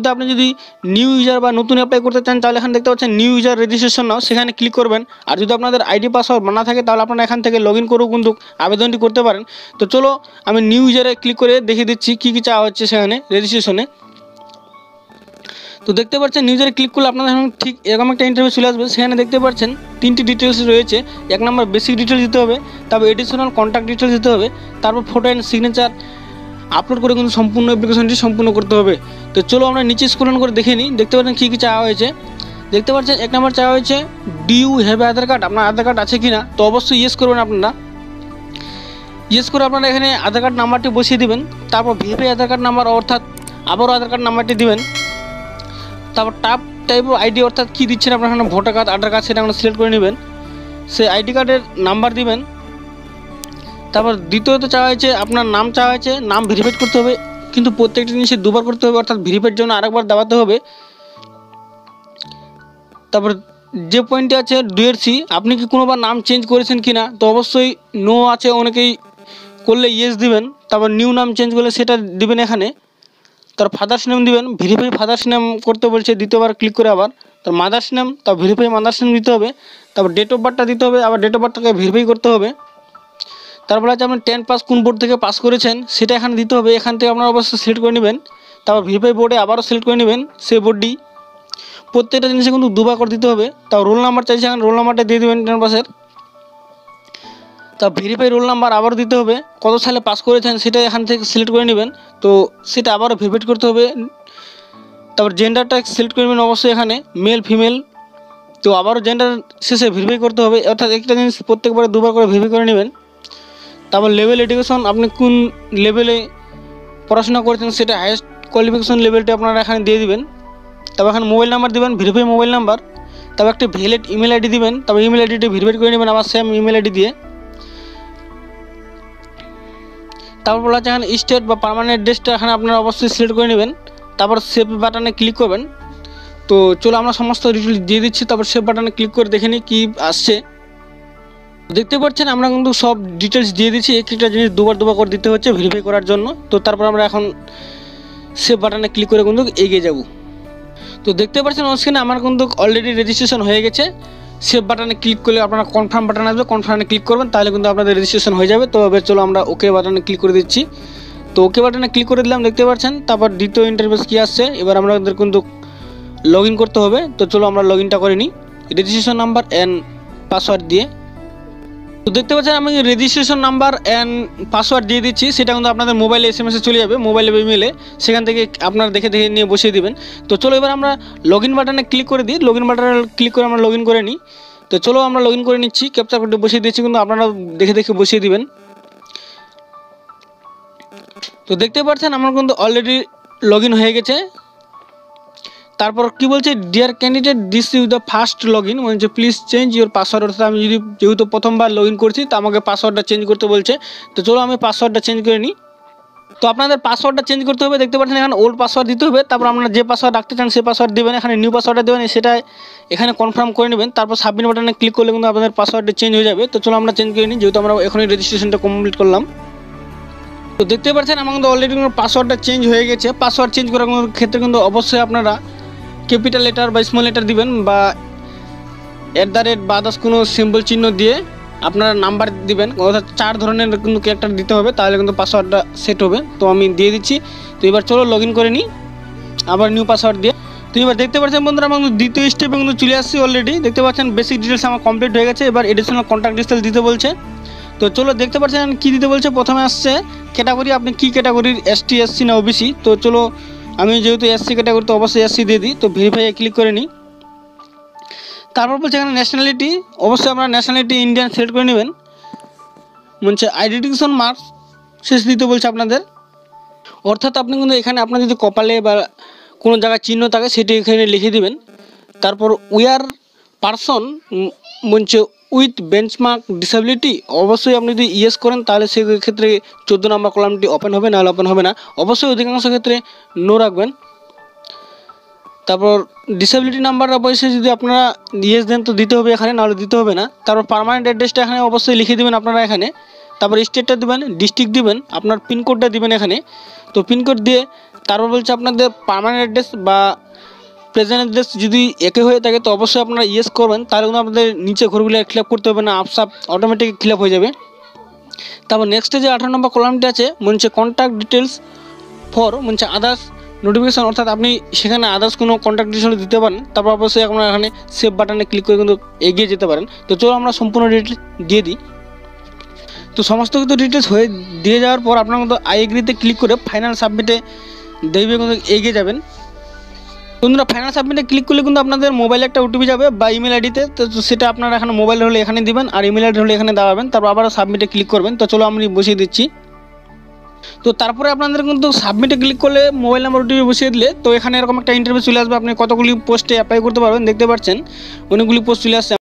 তো আপনি যদি নিউ ইউজার বা নতুন অ্যাপ্লাই করতে চান তাহলে এখানে দেখতে পাচ্ছেন নিউ ইউজার রেজিস্ট্রেশন নাও, সেখানে ক্লিক করবেন। আর যদি আপনাদের আইডি পাসওয়ার্ড না থাকে তাহলে আপনারা এখান থেকে লগ ইন করেও কিন্তু আবেদনটি করতে পারেন। তো চলো আমি নিউ ইউজারে ক্লিক করে দেখিয়ে দিচ্ছি কী কী চাওয়া হচ্ছে সেখানে রেজিস্ট্রেশনে। তো দেখতে পাচ্ছেন নিউ ইউজারে ক্লিক করলে আপনাদের ঠিক এরকম একটা ইন্টারভিউ চলে আসবে। সেখানে দেখতে পাচ্ছেন 3টি ডিটেলস রয়েছে। 1 নম্বর বেসিক ডিটেলস দিতে হবে, তারপর এডিশনাল কন্ট্যাক্ট ডিটেলস দিতে হবে, তারপর ফটো অ্যান্ড সিগনেচার আপলোড করে কিন্তু সম্পূর্ণ অ্যাপ্লিকেশনটি সম্পূর্ণ করতে হবে। তো চলো আমরা নিচে স্ক্রল করে দেখে নিই। দেখতে পাচ্ছেন কী কী চাওয়া হয়েছে। দেখতে পাচ্ছেন 1 নম্বর চাওয়া হয়েছে do you have Aadhaar card, আপনার আধার কার্ড আছে কি না। তো অবশ্যই ইয়েস করবেন আপনারা। ইয়েস করে আপনারা এখানে আধার কার্ড নাম্বারটি বসিয়ে দেবেন। তারপর ভিএফআই আধার কার্ড নাম্বার অর্থাৎ আবারও আধার কার্ড নাম্বারটি দিবেন। তারপর টাইপ অফ আইডি অর্থাৎ কী দিচ্ছেন আপনার এখানে ভোটার কার্ড আধার কার্ড সেটা আপনারা সিলেক্ট করে নেবেন। সেই আইডি কার্ডের নাম্বার দিবেন। তারপর দ্বিতীয়ত চাওয়া হয়েছে আপনার নাম চাওয়া হয়েছে, নাম ভেরিফাইড করতে হবে, কিন্তু প্রত্যেকটি জিনিসে 2বার করতে হবে, অর্থাৎ ভেরিফাইড জন্য আরেকবার দাবাতে হবে। তারপর যে পয়েন্টটি আছে 2C, আপনি কি কোনোবার নাম চেঞ্জ করেছেন কি না। তো অবশ্যই নো আছে, অনেকেই করলে ইয়েস দিবেন। তারপর নিউ নাম চেঞ্জ করলে সেটা দিবেন এখানে। তার ফাদার্স নেম দিবেন, ভেরিফাই ফাদার্স নেম করতে বলছে, দ্বিতীয়বার ক্লিক করে আবার তার মাদার্স নেম, তার ভেরিফাই মাদার্স নেম দিতে হবে। তারপর ডেট অফ বার্থটা দিতে হবে, আবার ডেট অফ বার্থটাকে ভেরিফাই করতে হবে। তারপরে আছে আপনি 10 পাস কোন বোর্ড থেকে পাস করেছেন সেটা এখানে দিতে হবে। এখান থেকে আপনারা অবশ্যই সিলেক্ট করে নেবেন। তারপর ভেরিফাই বোর্ডে আবারও সিলেক্ট করে নেবেন সেই বোর্ডটি। প্রত্যেকটা জিনিসে কিন্তু 2বার করে দিতে হবে। তাও রোল নাম্বার চাইছে, এখানে রোল নাম্বারটা দিয়ে দেবেন 10 পাসের। তা ভেরিফাই রোল নাম্বার আবারও দিতে হবে, কত সালে পাস করেছেন সেটা এখান থেকে সিলেক্ট করে নেবেন। তো সেটা আবারও ভেরিফাই করতে হবে। তারপর জেন্ডারটা সিলেক্ট করে নেবেন অবশ্যই এখানে মেল ফিমেল। তো আবারও জেন্ডার শেষে ভেরিফাই করতে হবে, অর্থাৎ একটা জিনিস প্রত্যেকবারে 2বার করে ভেরিফাই করে নেবেন। তারপর লেভেল এডুকেশন, আপনি কোন লেভেলে পড়াশোনা করেছেন সেটা হাইয়েস্ট কোয়ালিফিকেশন লেভেলটি আপনারা এখানে দিয়ে দিবেন। তারপর এখানে মোবাইল নাম্বার দিবেন, ভেরিফাই মোবাইল নাম্বার। তারপর একটা ভ্যালিড ইমেল আইডি দিবেন, তারপর ইমেল আইডিটি ভেরিফাই করে নেবেন আবার সেম ইমেল আইডি দিয়ে। তারপর বলা আছে এখানে স্টেট বা পার্মানেন্ট অ্যাড্রেসটা এখানে আপনারা অবশ্যই সিলেক্ট করে নেবেন। তারপর সেভ বাটনে ক্লিক করবেন। তো চলো আমরা সমস্ত ডিটেলস দিয়ে দিচ্ছি, তারপর সেভ বাটনে ক্লিক করে দেখে নিই কী আসছে। দেখতে পাচ্ছেন আমরা কিন্তু সব ডিটেলস দিয়ে দিচ্ছি, এক একটা জিনিস 2বার করে দিতে হচ্ছে ভেরিফাই করার জন্য। তো তারপর আমরা এখন সেভ বাটনে ক্লিক করে কিন্তু এগিয়ে যাব। তো দেখতে পাচ্ছেন স্ক্রিনে আমার কিন্তু অলরেডি রেজিস্ট্রেশন হয়ে গেছে। সেভ বাটনে ক্লিক করলে আপনারা কনফার্ম বাটন আসবে, কনফার্মে ক্লিক করবেন, তাহলে কিন্তু আপনাদের রেজিস্ট্রেশন হয়ে যাবে। তো এবার চলো আমরা ওকে বাটনে ক্লিক করে দিচ্ছি। তো ওকে বাটনে ক্লিক করে দিলাম, দেখতে পাচ্ছেন। তারপর দ্বিতীয় ইন্টারফেস কী আসছে, এবার আমাদের কিন্তু লগ ইন করতে হবে। তো চলো আমরা লগ ইনটা করে নিই রেজিস্ট্রেশন নাম্বার অ্যান্ড পাসওয়ার্ড দিয়ে। তো দেখতে পাচ্ছেন আমি রেজিস্ট্রেশন নাম্বার অ্যান্ড পাসওয়ার্ড দিয়ে দিচ্ছি, সেটা কিন্তু আপনাদের মোবাইলে SMS চলে যাবে, মোবাইলে বা ইমেলে, সেখান থেকে আপনারা দেখে নিয়ে বসিয়ে দিবেন। তো চলো এবার আমরা লগ ইন বাটনে ক্লিক করে দিই, লগ ইন বাটনে ক্লিক করে আমরা লগ ইন করে নিই। তো চলো আমরা লগ ইন করে নিচ্ছি, ক্যাপচার কোডটি বসিয়ে দিচ্ছি, কিন্তু আপনারা দেখে বসিয়ে দিবেন। তো দেখতে পাচ্ছেন আমার কিন্তু অলরেডি লগ ইন হয়ে গেছে। তারপর কি বলছে, dear candidate this is the first log in, বলছে প্লিজ চেঞ্জ ইউর পাসওয়ার্ড। অর্থাৎ আমি যেহেতু প্রথমবার লগ ইন করছি তো আমাকে পাসওয়ার্ডটা চেঞ্জ করতে বলছে। তো চলো আমি পাসওয়ার্ডটা চেঞ্জ করে নিই। তো আপনাদের পাসওয়ার্ডটা চেঞ্জ করতে হবে, দেখতে পাচ্ছেন এখানে ওল্ড পাসওয়ার্ড দিতে হবে। তারপর আপনারা যে পাসওয়ার্ড রাখতে চান সেই পাসওয়ার্ড দেবেন, এখানে নিউ পাসওয়ার্ডটা দেবেন, সেটা এখানে কনফার্ম করে নেবেন। তারপর সাবমিট বাটনে ক্লিক করলে কিন্তু আপনাদের পাসওয়ার্ডটা চেঞ্জ হয়ে যাবে। তো চলো আমরা চেঞ্জ করে নিই, যেহেতু আমরা এখনই রেজিস্ট্রেশনটা কমপ্লিট করলাম। তো দেখতে পাচ্ছেন আমার কিন্তু অলরেডি পাসওয়ার্ডটা চেঞ্জ হয়ে গেছে। পাসওয়ার্ড চেঞ্জ করার ক্ষেত্রে কিন্তু অবশ্যই আপনারা ক্যাপিটাল লেটার বা স্মল লেটার দিবেন, বা @ বা আদার্স কোনো সিম্বল চিহ্ন দিয়ে আপনারা নাম্বার দিবেন, অর্থাৎ 4 ধরনের কিন্তু ক্যারেক্টার দিতে হবে, তাহলে কিন্তু পাসওয়ার্ডটা সেট হবে। তো আমি দিয়ে দিচ্ছি। তো এবার চলো লগ ইন করে নিই আবার নিউ পাসওয়ার্ড দিয়ে। তো এবার দেখতে পাচ্ছেন বন্ধুরা আমার কিন্তু দ্বিতীয় স্টেপে কিন্তু চলে আসছি অলরেডি। দেখতে পাচ্ছেন বেসিক ডিটেলস আমার কমপ্লিট হয়ে গেছে। এবার এডিশনাল কন্ট্যাক্ট ডিটেলস দিতে বলছে। তো চলো দেখতে পাচ্ছেন কী দিতে বলছে। প্রথমে আসছে ক্যাটাগরি, আপনি কী ক্যাটাগরির, ST SC না OBC। তো চলো আমি যেহেতু SC ক্যাটাগরি তো অবশ্যই SC দিয়ে দিই। তো ভেরিফাইয়ে ক্লিক করে নিই। তারপর বলছে এখানে ন্যাশনালিটি, অবশ্যই আপনারা ন্যাশনালিটি ইন্ডিয়ান সিলেক্ট করে নেবেন। বলছে আইডেন্টিফিকেশন মার্ক শেষ দিতে বলছে আপনাদের, অর্থাৎ আপনি কিন্তু এখানে আপনার যদি কপালে বা কোনো জায়গায় চিহ্ন থাকে সেটি এখানে লিখে দিবেন। তারপর উইয়ার পারসন বলছে উইথ বেঞ্চমার্ক ডিসেবিলিটি, অবশ্যই আপনি যদি ইয়েস করেন তাহলে সেক্ষেত্রে 14 নম্বর কলামটি ওপেন হবে, নাহলে ওপেন হবে না। অবশ্যই অধিকাংশ ক্ষেত্রে নো রাখবেন। তারপর ডিসেবিলিটি নাম্বার অবশ্যই যদি আপনারা ইয়েস দেন তো দিতে হবে এখানে, নাহলে দিতে হবে না। তারপর পার্মানেন্ট অ্যাড্রেসটা এখানে অবশ্যই লিখে দেবেন আপনারা এখানে। তারপর স্টেটটা দেবেন, ডিস্ট্রিক্ট দিবেন, আপনার পিনকোডটা দিবেন এখানে। তো পিনকোড দিয়ে তারপর বলছে আপনাদের পার্মানেন্ট অ্যাড্রেস বা প্রেজেন্ট অ্যাড্রেস যদি একই হয়ে থাকে তো অবশ্যই আপনারা ইয়েস করবেন, তাহলে কিন্তু আপনাদের নিচে ঘরগুলো ফিল আপ করতে হবে না, আপসাপ অটোমেটিক ফিল আপ হয়ে যাবে। তারপর নেক্সটে যে 18 নম্বর কলামটি আছে বলছে কন্ট্যাক্ট ডিটেলস ফর বলছে আদার্স নোটিফিকেশন, অর্থাৎ আপনি সেখানে আদার্স কোনো কন্ট্যাক্ট ডিটেলস দিতে পারেন। তারপর অবশ্যই আপনারা এখানে সেভ বাটনে ক্লিক করে কিন্তু এগিয়ে যেতে পারেন। তো চলো আমরা সম্পূর্ণ ডিটেলস দিয়ে দিই। তো সমস্ত কিছু ডিটেলস হয়ে দিয়ে যাওয়ার পর আপনারা কিন্তু আই এগ্রিতে ক্লিক করে ফাইনাল সাবমিটে দেখবে কিন্তু এগিয়ে যাবেন। বন্ধুরা ফাইনাল সাবমিটে ক্লিক করলে কিন্তু আপনাদের মোবাইলে একটা ওটিপি যাবে বা ইমেল আইডিতে, তো সেটা আপনারা এখানে মোবাইল হলে এখানে দিবেন আর ইমেল আইডি হলে এখানে দেওয়াবেন। তারপর আবার সাবমিটে ক্লিক করবেন। তো চলো আমি বসিয়ে দিচ্ছি। তো তারপরে আপনাদের কিন্তু সাবমিটে ক্লিক করলে মোবাইল নাম্বার ওটিপি বসিয়ে দিলে তো এখানে এরকম একটা ইন্টারভিউ চলে আসবে, আপনি কতগুলি পোস্টে অ্যাপ্লাই করতে পারবেন। দেখতে পাচ্ছেন অনেকগুলি পোস্ট চলে আসছে।